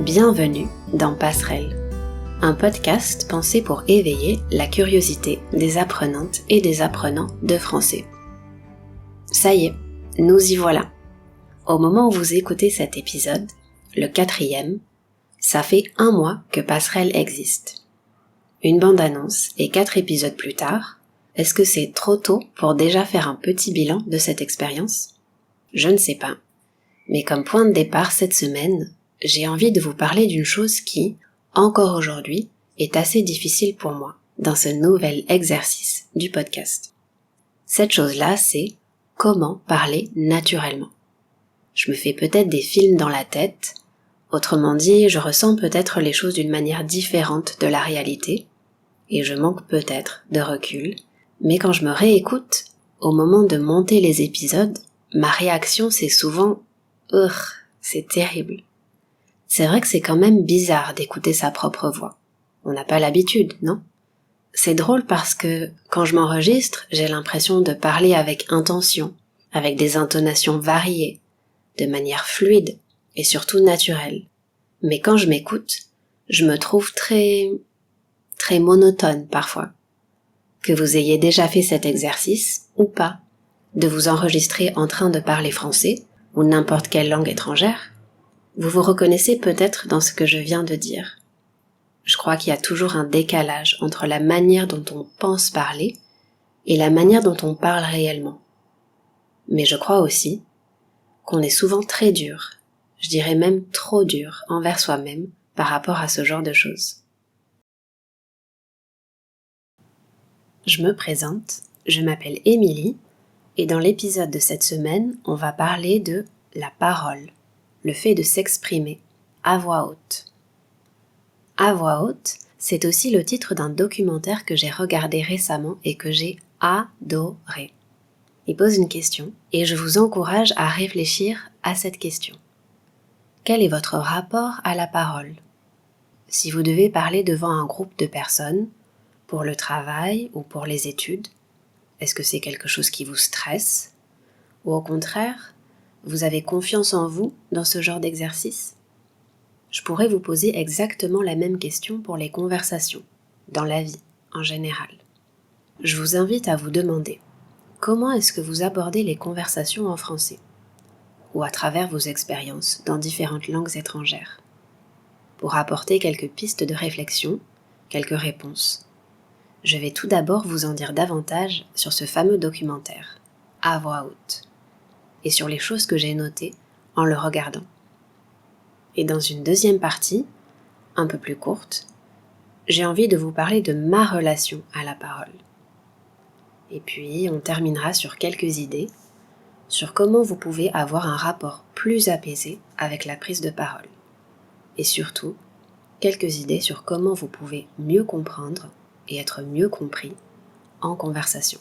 Bienvenue dans Passerelle, un podcast pensé pour éveiller la curiosité des apprenantes et des apprenants de français. Ça y est, nous y voilà. Au moment où vous écoutez cet épisode, le 4e, ça fait 1 mois que Passerelle existe. Une bande-annonce et 4 épisodes plus tard, est-ce que c'est trop tôt pour déjà faire un petit bilan de cette expérience ? Je ne sais pas. Mais comme point de départ cette semaine, j'ai envie de vous parler d'une chose qui, encore aujourd'hui, est assez difficile pour moi dans ce nouvel exercice du podcast. Cette chose-là, c'est comment parler naturellement. Je me fais peut-être des films dans la tête, autrement dit, je ressens peut-être les choses d'une manière différente de la réalité, et je manque peut-être de recul, mais quand je me réécoute, au moment de monter les épisodes, ma réaction c'est souvent « c'est terrible ». C'est vrai que c'est quand même bizarre d'écouter sa propre voix. On n'a pas l'habitude, non ? C'est drôle parce que, quand je m'enregistre, j'ai l'impression de parler avec intention, avec des intonations variées, de manière fluide et surtout naturelle. Mais quand je m'écoute, je me trouve très monotone parfois. Que vous ayez déjà fait cet exercice, ou pas, de vous enregistrer en train de parler français, ou n'importe quelle langue étrangère, vous vous reconnaissez peut-être dans ce que je viens de dire. Je crois qu'il y a toujours un décalage entre la manière dont on pense parler et la manière dont on parle réellement. Mais je crois aussi qu'on est souvent très dur, je dirais même trop dur envers soi-même par rapport à ce genre de choses. Je me présente, je m'appelle Émilie et dans l'épisode de cette semaine, on va parler de la parole. Le fait de s'exprimer à voix haute. À voix haute, c'est aussi le titre d'un documentaire que j'ai regardé récemment et que j'ai adoré. Il pose une question et je vous encourage à réfléchir à cette question. Quel est votre rapport à la parole ? Si vous devez parler devant un groupe de personnes, pour le travail ou pour les études, est-ce que c'est quelque chose qui vous stresse ? Ou au contraire, vous avez confiance en vous dans ce genre d'exercice ? Je pourrais vous poser exactement la même question pour les conversations, dans la vie en général. Je vous invite à vous demander, comment est-ce que vous abordez les conversations en français ? Ou à travers vos expériences dans différentes langues étrangères ? Pour apporter quelques pistes de réflexion, quelques réponses. Je vais tout d'abord vous en dire davantage sur ce fameux documentaire, à voix haute, et sur les choses que j'ai notées en le regardant. Et dans une deuxième partie, un peu plus courte, j'ai envie de vous parler de ma relation à la parole. Et puis, on terminera sur quelques idées sur comment vous pouvez avoir un rapport plus apaisé avec la prise de parole. Et surtout, quelques idées sur comment vous pouvez mieux comprendre et être mieux compris en conversation.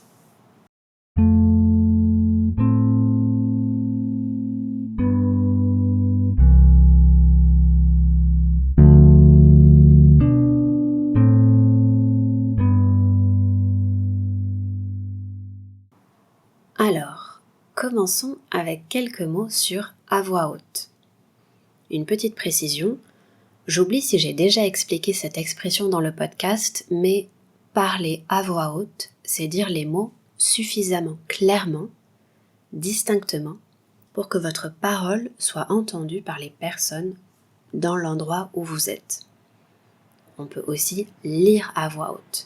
Alors, commençons avec quelques mots sur à voix haute. Une petite précision, j'oublie si j'ai déjà expliqué cette expression dans le podcast, mais parler à voix haute, c'est dire les mots suffisamment clairement, distinctement, pour que votre parole soit entendue par les personnes dans l'endroit où vous êtes. On peut aussi lire à voix haute.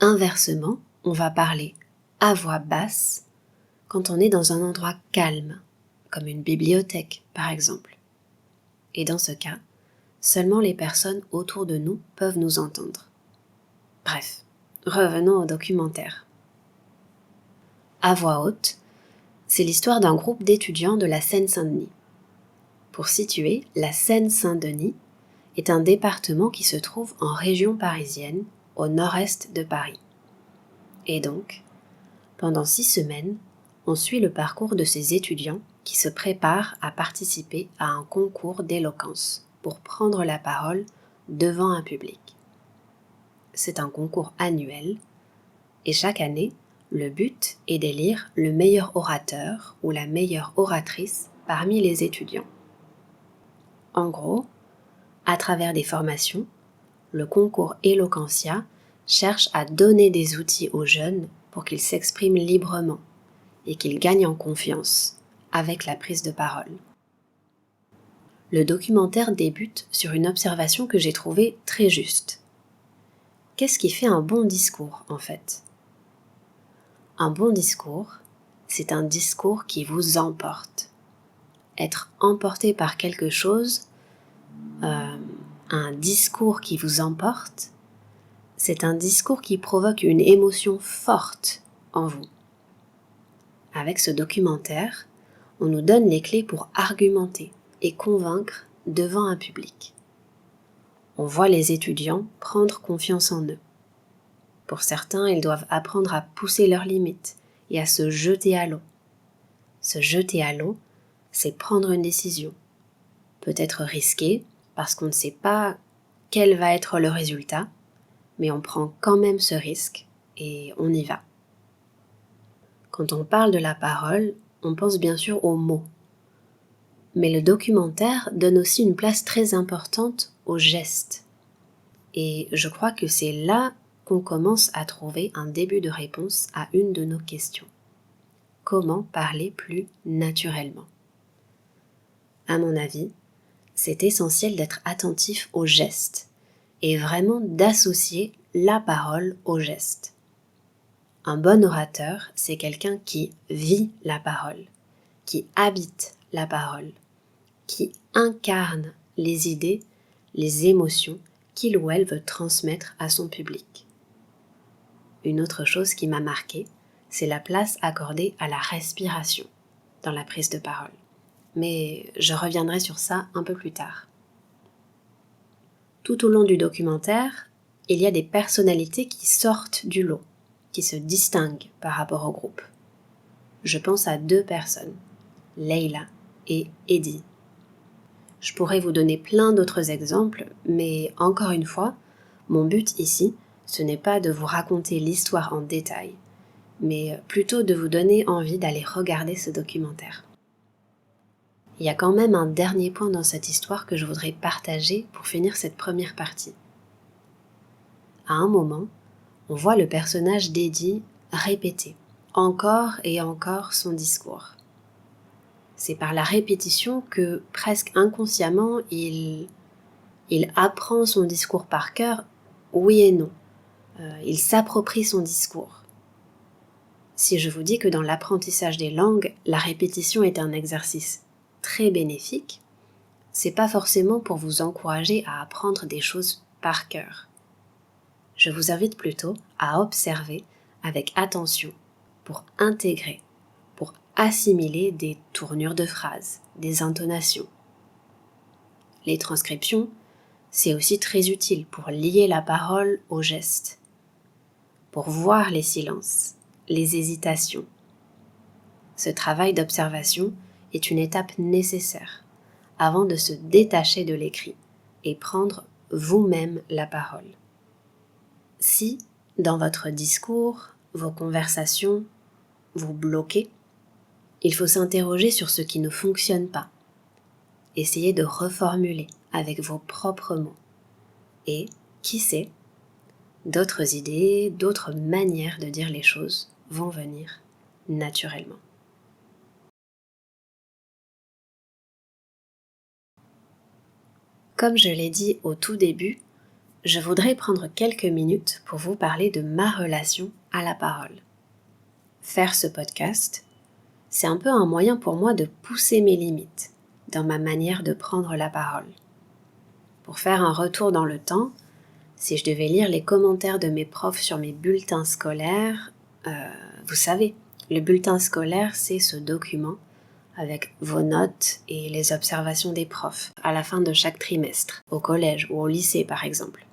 Inversement, on va parler à voix basse quand on est dans un endroit calme, comme une bibliothèque par exemple. Et dans ce cas, seulement les personnes autour de nous peuvent nous entendre. Bref, revenons au documentaire. À voix haute, c'est l'histoire d'un groupe d'étudiants de la Seine-Saint-Denis. Pour situer, la Seine-Saint-Denis est un département qui se trouve en région parisienne, au nord-est de Paris. Et donc, pendant 6 semaines, on suit le parcours de ces étudiants qui se préparent à participer à un concours d'éloquence pour prendre la parole devant un public. C'est un concours annuel et chaque année, le but est d'élire le meilleur orateur ou la meilleure oratrice parmi les étudiants. En gros, à travers des formations, le concours Eloquentia cherche à donner des outils aux jeunes pour qu'ils s'expriment librement et qu'ils gagnent en confiance avec la prise de parole. Le documentaire débute sur une observation que j'ai trouvée très juste. Qu'est-ce qui fait un bon discours, en fait ? Un bon discours, c'est un discours qui vous emporte. Être emporté par quelque chose, un discours qui vous emporte, c'est un discours qui provoque une émotion forte en vous. Avec ce documentaire, on nous donne les clés pour argumenter et convaincre devant un public. On voit les étudiants prendre confiance en eux. Pour certains, ils doivent apprendre à pousser leurs limites et à se jeter à l'eau. Se jeter à l'eau, c'est prendre une décision. Peut-être risquée, parce qu'on ne sait pas quel va être le résultat, mais on prend quand même ce risque et on y va. Quand on parle de la parole, on pense bien sûr aux mots. Mais le documentaire donne aussi une place très importante aux gestes. Et je crois que c'est là qu'on commence à trouver un début de réponse à une de nos questions. Comment parler plus naturellement ? À mon avis, c'est essentiel d'être attentif aux gestes et vraiment d'associer la parole aux gestes. Un bon orateur, c'est quelqu'un qui vit la parole, qui habite la parole, qui incarne les idées, les émotions qu'il ou elle veut transmettre à son public. Une autre chose qui m'a marquée, c'est la place accordée à la respiration dans la prise de parole. Mais je reviendrai sur ça un peu plus tard. Tout au long du documentaire, il y a des personnalités qui sortent du lot, qui se distinguent par rapport au groupe. Je pense à 2 personnes, Leila et Eddie. Je pourrais vous donner plein d'autres exemples, mais encore une fois, mon but ici, ce n'est pas de vous raconter l'histoire en détail, mais plutôt de vous donner envie d'aller regarder ce documentaire. Il y a quand même un dernier point dans cette histoire que je voudrais partager pour finir cette première partie. À un moment, on voit le personnage d'Eddie répéter encore et encore son discours. C'est par la répétition que, presque inconsciemment, il apprend son discours par cœur, oui et non. Il s'approprie son discours. Si je vous dis que dans l'apprentissage des langues, la répétition est un exercice très bénéfique, c'est pas forcément pour vous encourager à apprendre des choses par cœur. Je vous invite plutôt à observer avec attention pour intégrer, pour assimiler des tournures de phrases, des intonations. Les transcriptions, c'est aussi très utile pour lier la parole aux gestes, pour voir les silences, les hésitations. Ce travail d'observation est une étape nécessaire avant de se détacher de l'écrit et prendre vous-même la parole. Si, dans votre discours, vos conversations, vous bloquez, il faut s'interroger sur ce qui ne fonctionne pas. Essayez de reformuler avec vos propres mots. Et, qui sait, d'autres idées, d'autres manières de dire les choses vont venir naturellement. Comme je l'ai dit au tout début, je voudrais prendre quelques minutes pour vous parler de ma relation à la parole. Faire ce podcast, c'est un peu un moyen pour moi de pousser mes limites dans ma manière de prendre la parole. Pour faire un retour dans le temps, si je devais lire les commentaires de mes profs sur mes bulletins scolaires, vous savez, le bulletin scolaire, c'est ce document avec vos notes et les observations des profs à la fin de chaque trimestre, au collège ou au lycée par exemple.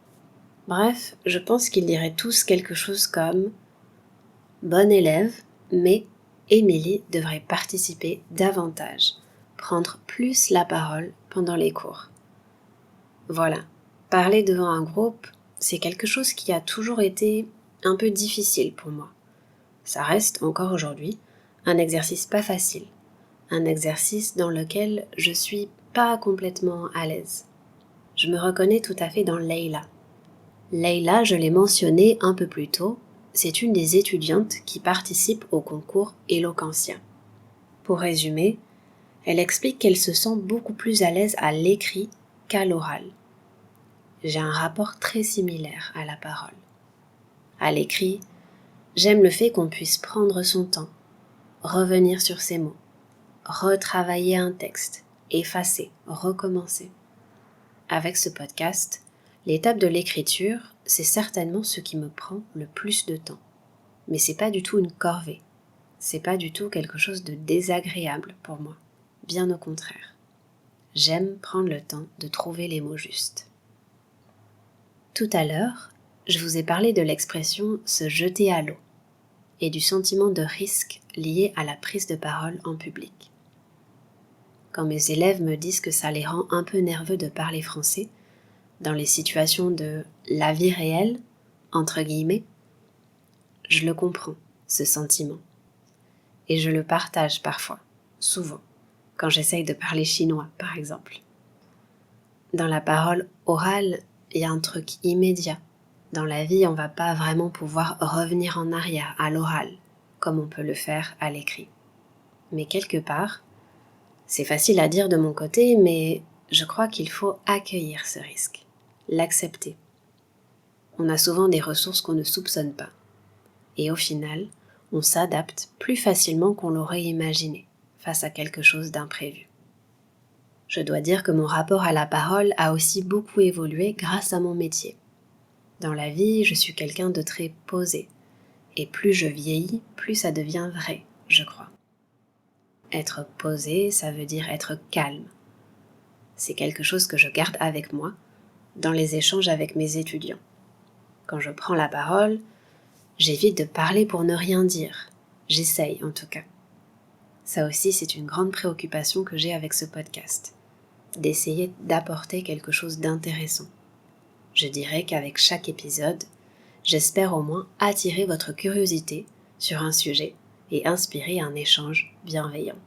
Bref, je pense qu'ils diraient tous quelque chose comme « Bonne élève, mais Émilie devrait participer davantage, prendre plus la parole pendant les cours. » Voilà, parler devant un groupe, c'est quelque chose qui a toujours été un peu difficile pour moi. Ça reste encore aujourd'hui un exercice pas facile, un exercice dans lequel je suis pas complètement à l'aise. Je me reconnais tout à fait dans Leïla. Leïla, je l'ai mentionné un peu plus tôt, c'est une des étudiantes qui participe au concours Eloquentia. Pour résumer, elle explique qu'elle se sent beaucoup plus à l'aise à l'écrit qu'à l'oral. J'ai un rapport très similaire à la parole. À l'écrit, j'aime le fait qu'on puisse prendre son temps, revenir sur ses mots, retravailler un texte, effacer, recommencer. Avec ce podcast, l'étape de l'écriture, c'est certainement ce qui me prend le plus de temps. Mais c'est pas du tout une corvée. C'est pas du tout quelque chose de désagréable pour moi. Bien au contraire. J'aime prendre le temps de trouver les mots justes. Tout à l'heure, je vous ai parlé de l'expression « se jeter à l'eau » et du sentiment de risque lié à la prise de parole en public. Quand mes élèves me disent que ça les rend un peu nerveux de parler français, dans les situations de « la vie réelle », entre guillemets, je le comprends, ce sentiment. Et je le partage parfois, souvent, quand j'essaye de parler chinois, par exemple. Dans la parole orale, il y a un truc immédiat. Dans la vie, on ne va pas vraiment pouvoir revenir en arrière à l'oral, comme on peut le faire à l'écrit. Mais quelque part, c'est facile à dire de mon côté, mais je crois qu'il faut accueillir ce risque, l'accepter. On a souvent des ressources qu'on ne soupçonne pas. Et au final, on s'adapte plus facilement qu'on l'aurait imaginé face à quelque chose d'imprévu. Je dois dire que mon rapport à la parole a aussi beaucoup évolué grâce à mon métier. Dans la vie, je suis quelqu'un de très posé. Et plus je vieillis, plus ça devient vrai, je crois. Être posé, ça veut dire être calme. C'est quelque chose que je garde avec moi dans les échanges avec mes étudiants. Quand je prends la parole, j'évite de parler pour ne rien dire. J'essaye en tout cas. Ça aussi, c'est une grande préoccupation que j'ai avec ce podcast. D'essayer d'apporter quelque chose d'intéressant. Je dirais qu'avec chaque épisode, j'espère au moins attirer votre curiosité sur un sujet et inspirer un échange bienveillant.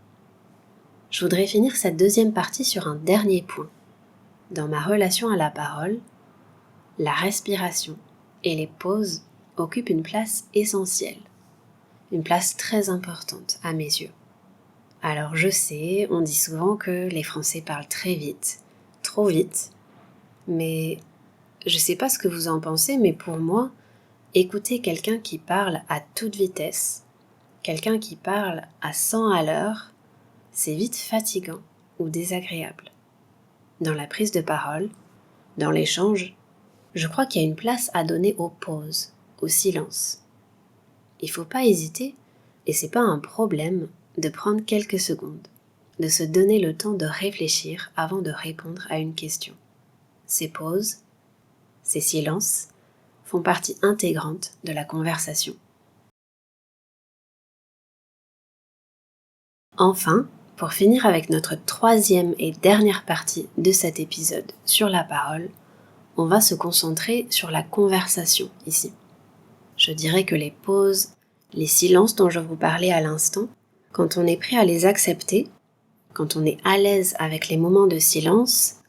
Je voudrais finir cette deuxième partie sur un dernier point. Dans ma relation à la parole, la respiration et les pauses occupent une place essentielle, une place très importante à mes yeux. Alors je sais, on dit souvent que les Français parlent très vite, trop vite, mais je sais pas ce que vous en pensez, mais pour moi, écouter quelqu'un qui parle à toute vitesse, quelqu'un qui parle à 100 à l'heure, c'est vite fatigant ou désagréable. Dans la prise de parole, dans l'échange, je crois qu'il y a une place à donner aux pauses, au silence. Il ne faut pas hésiter, et c'est pas un problème, de prendre quelques secondes, de se donner le temps de réfléchir avant de répondre à une question. Ces pauses, ces silences, font partie intégrante de la conversation. Enfin, pour finir avec notre troisième et dernière partie de cet épisode sur la parole, on va se concentrer sur la conversation ici. Je dirais que les pauses, les silences dont je vous parlais à l'instant, quand on est prêt à les accepter, quand on est à l'aise avec les moments de silence,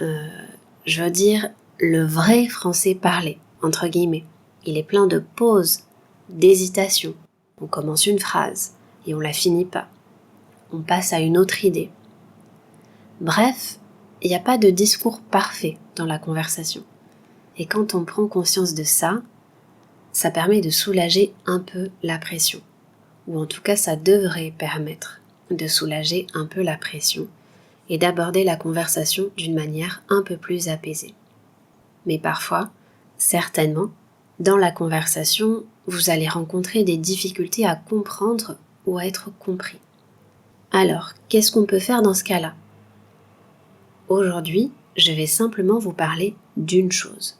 je veux dire le vrai français parlé, entre guillemets. Il est plein de pauses, d'hésitations. On commence une phrase et on la finit pas. On passe à une autre idée. Bref, il n'y a pas de discours parfait dans la conversation. Et quand on prend conscience de ça, ça permet de soulager un peu la pression. Ou en tout cas, ça devrait permettre de soulager un peu la pression et d'aborder la conversation d'une manière un peu plus apaisée. Mais parfois, certainement, dans la conversation, vous allez rencontrer des difficultés à comprendre ou à être compris. Alors, qu'est-ce qu'on peut faire dans ce cas-là ? Aujourd'hui, je vais simplement vous parler d'une chose,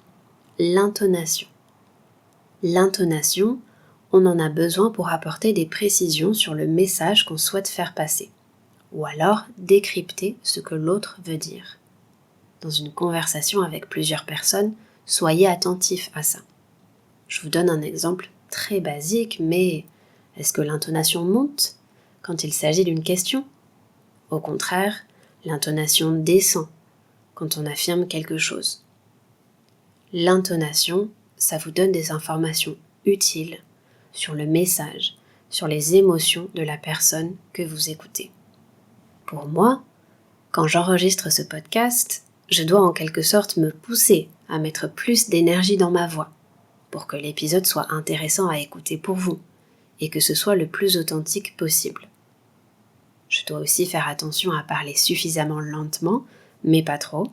l'intonation. L'intonation, on en a besoin pour apporter des précisions sur le message qu'on souhaite faire passer, ou alors décrypter ce que l'autre veut dire. Dans une conversation avec plusieurs personnes, soyez attentifs à ça. Je vous donne un exemple très basique, mais est-ce que l'intonation monte quand il s'agit d'une question ? Au contraire, L'intonation descend quand on affirme quelque chose. L'intonation, ça vous donne des informations utiles sur le message, sur les émotions de la personne que vous écoutez. Pour moi, quand j'enregistre ce podcast, je dois en quelque sorte me pousser à mettre plus d'énergie dans ma voix pour que l'épisode soit intéressant à écouter pour vous et que ce soit le plus authentique possible. Je dois aussi faire attention à parler suffisamment lentement, mais pas trop,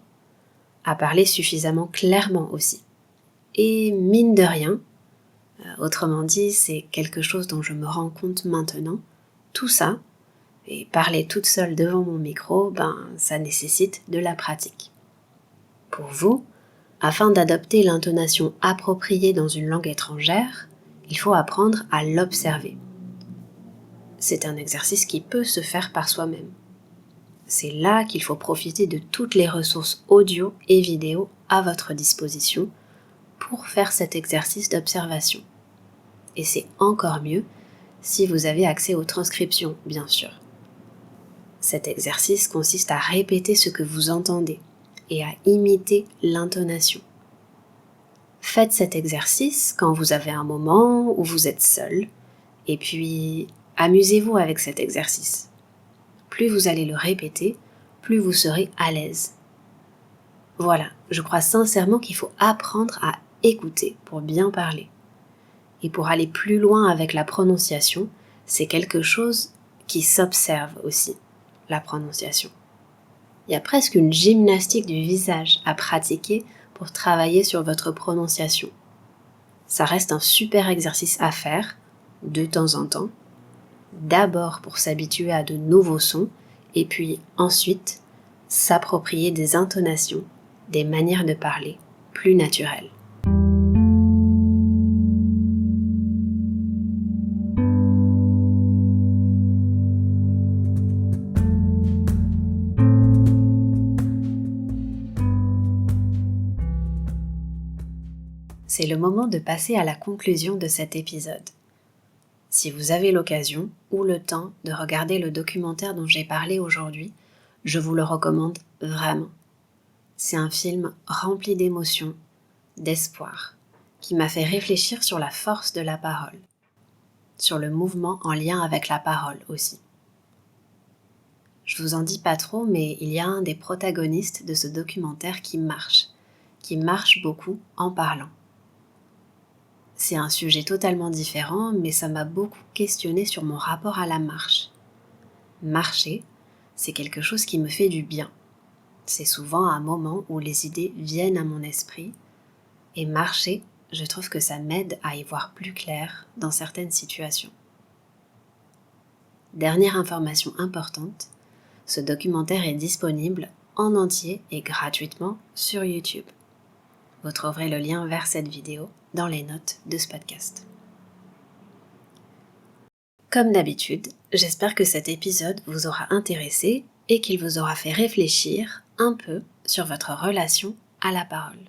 à parler suffisamment clairement aussi. Et mine de rien, autrement dit, c'est quelque chose dont je me rends compte maintenant, tout ça, et parler toute seule devant mon micro, ça nécessite de la pratique. Pour vous, afin d'adopter l'intonation appropriée dans une langue étrangère, il faut apprendre à l'observer. C'est un exercice qui peut se faire par soi-même. C'est là qu'il faut profiter de toutes les ressources audio et vidéo à votre disposition pour faire cet exercice d'observation. Et c'est encore mieux si vous avez accès aux transcriptions, bien sûr. Cet exercice consiste à répéter ce que vous entendez et à imiter l'intonation. Faites cet exercice quand vous avez un moment où vous êtes seul, et puis amusez-vous avec cet exercice. Plus vous allez le répéter, plus vous serez à l'aise. Voilà, je crois sincèrement qu'il faut apprendre à écouter pour bien parler. Et pour aller plus loin avec la prononciation, c'est quelque chose qui s'observe aussi, la prononciation. Il y a presque une gymnastique du visage à pratiquer pour travailler sur votre prononciation. Ça reste un super exercice à faire, de temps en temps, d'abord pour s'habituer à de nouveaux sons, et puis ensuite s'approprier des intonations, des manières de parler plus naturelles. C'est le moment de passer à la conclusion de cet épisode. Si vous avez l'occasion ou le temps de regarder le documentaire dont j'ai parlé aujourd'hui, je vous le recommande vraiment. C'est un film rempli d'émotions, d'espoir, qui m'a fait réfléchir sur la force de la parole, sur le mouvement en lien avec la parole aussi. Je vous en dis pas trop, mais il y a un des protagonistes de ce documentaire qui marche beaucoup en parlant. C'est un sujet totalement différent, mais ça m'a beaucoup questionné sur mon rapport à la marche. Marcher, c'est quelque chose qui me fait du bien. C'est souvent un moment où les idées viennent à mon esprit, et marcher, je trouve que ça m'aide à y voir plus clair dans certaines situations. Dernière information importante, ce documentaire est disponible en entier et gratuitement sur YouTube. Vous trouverez le lien vers cette vidéo dans les notes de ce podcast. Comme d'habitude, j'espère que cet épisode vous aura intéressé et qu'il vous aura fait réfléchir un peu sur votre relation à la parole.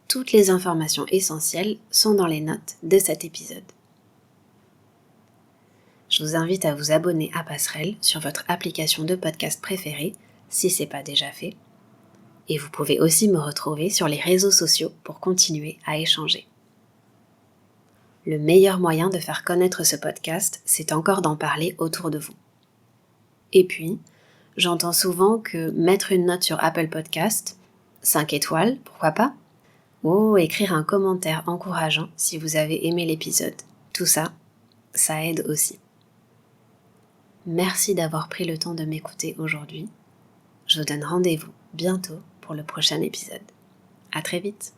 Toutes les informations essentielles sont dans les notes de cet épisode. Je vous invite à vous abonner à Passerelle sur votre application de podcast préférée si ce n'est pas déjà fait. Et vous pouvez aussi me retrouver sur les réseaux sociaux pour continuer à échanger. Le meilleur moyen de faire connaître ce podcast, c'est encore d'en parler autour de vous. Et puis, j'entends souvent que mettre une note sur Apple Podcast, 5 étoiles, pourquoi pas, ou écrire un commentaire encourageant si vous avez aimé l'épisode. Tout ça, ça aide aussi. Merci d'avoir pris le temps de m'écouter aujourd'hui. Je vous donne rendez-vous bientôt pour le prochain épisode. À très vite.